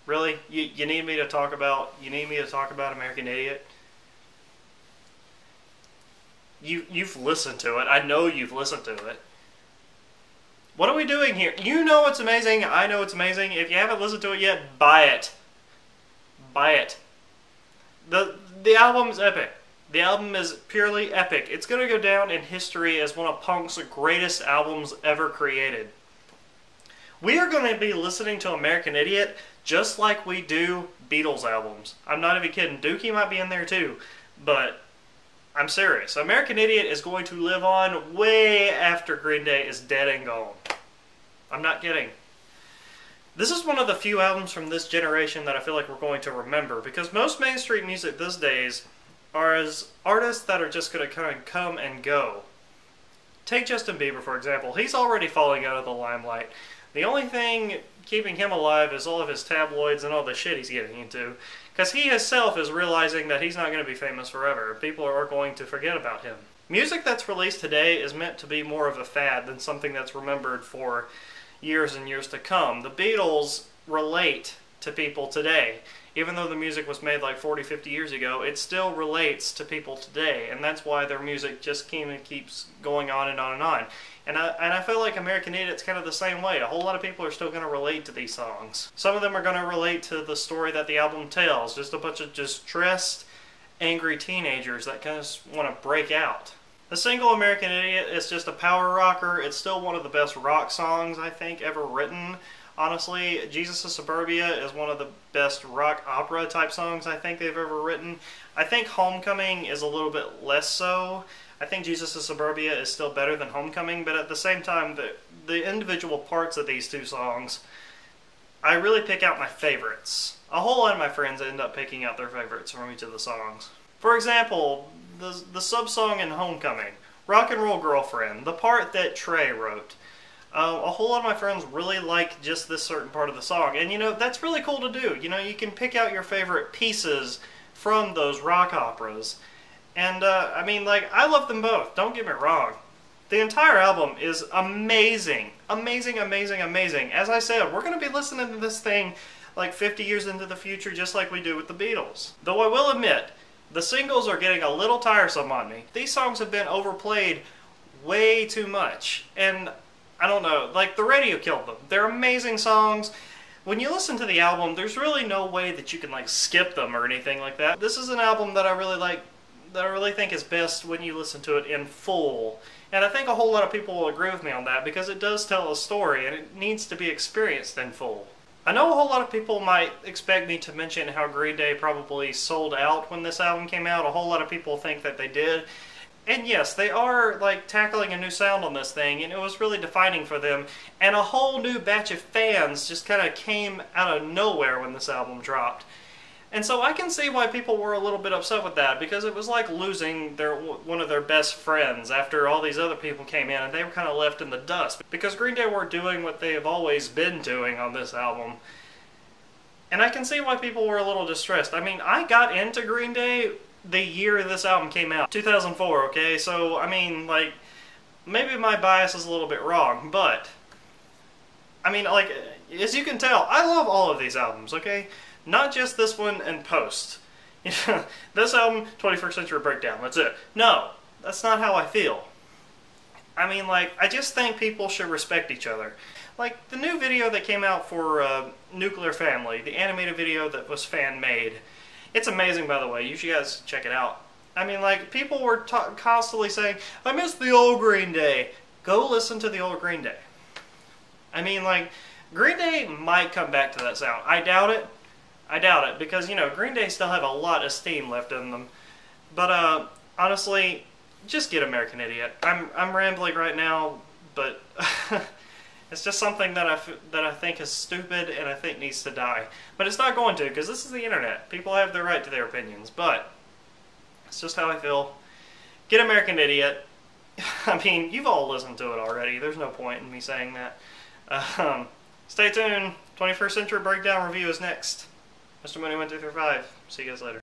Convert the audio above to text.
Really? You need me to talk about American Idiot? You've listened to it. I know you've listened to it. What are we doing here? You know it's amazing. I know it's amazing. If you haven't listened to it yet, buy it. Buy it. The album is epic. The album is purely epic. It's going to go down in history as one of punk's greatest albums ever created. We are going to be listening to American Idiot just like we do Beatles albums. I'm not even kidding. Dookie might be in there too, but I'm serious. American Idiot is going to live on way after Green Day is dead and gone. I'm not kidding. This is one of the few albums from this generation that I feel like we're going to remember, because most mainstream music these days are as artists that are just going to kind of come and go. Take Justin Bieber, for example. He's already falling out of the limelight. The only thing keeping him alive is all of his tabloids and all the shit he's getting into, because he himself is realizing that he's not going to be famous forever. People are going to forget about him. Music that's released today is meant to be more of a fad than something that's remembered for years and years to come. The Beatles relate to people today. Even though the music was made like 40, 50 years ago, it still relates to people today, and that's why their music just keeps going on and on and on. And I feel like American Idiot's kind of the same way. A whole lot of people are still going to relate to these songs. Some of them are going to relate to the story that the album tells, just a bunch of distressed, angry teenagers that kind of want to break out. The single American Idiot is just a power rocker. It's still one of the best rock songs, I think, ever written. Honestly, Jesus of Suburbia is one of the best rock opera type songs I think they've ever written. I think Homecoming is a little bit less so. I think Jesus of Suburbia is still better than Homecoming, but at the same time, the individual parts of these two songs, I really pick out my favorites. A whole lot of my friends end up picking out their favorites from each of the songs. For example, the sub-song in Homecoming, Rock and Roll Girlfriend, the part that Trey wrote. A whole lot of my friends really like just this certain part of the song, and you know, that's really cool to do. You know, you can pick out your favorite pieces from those rock operas, and I mean, like, I love them both, don't get me wrong. The entire album is amazing. Amazing, amazing, amazing. As I said, we're going to be listening to this thing like 50 years into the future, just like we do with the Beatles. Though I will admit, the singles are getting a little tiresome on me. These songs have been overplayed way too much, and I don't know, like, the radio killed them. They're amazing songs. When you listen to the album, there's really no way that you can, like, skip them or anything like that. This is an album that I really like, that I really think is best when you listen to it in full. And I think a whole lot of people will agree with me on that, because it does tell a story, and it needs to be experienced in full. I know a whole lot of people might expect me to mention how Green Day probably sold out when this album came out. A whole lot of people think that they did. And yes, they are, like, tackling a new sound on this thing, and it was really defining for them. And a whole new batch of fans just kind of came out of nowhere when this album dropped. And so I can see why people were a little bit upset with that, because it was like losing one of their best friends after all these other people came in and they were kind of left in the dust. Because Green Day weren't doing what they have always been doing on this album. And I can see why people were a little distressed. I mean, I got into Green Day the year this album came out, 2004, okay? So, I mean, like, maybe my bias is a little bit wrong, but, I mean, like, as you can tell, I love all of these albums, okay? Not just this one and Post. This album, 21st Century Breakdown, that's it. No, that's not how I feel. I mean, like, I just think people should respect each other. Like, the new video that came out for Nuclear Family, the animated video that was fan-made, it's amazing, by the way. You should guys check it out. I mean, like, people were constantly saying, I miss the old Green Day. Go listen to the old Green Day. I mean, like, Green Day might come back to that sound. I doubt it. I doubt it, because, you know, Green Day still have a lot of steam left in them. But, honestly, just get American Idiot. I'm rambling right now, but it's just something that I think is stupid and I think needs to die. But it's not going to, because this is the internet. People have the right to their opinions, but it's just how I feel. Get American Idiot. I mean, you've all listened to it already. There's no point in me saying that. Stay tuned. 21st Century Breakdown review is next. Mr. Money 1 2 3 5. See you guys later.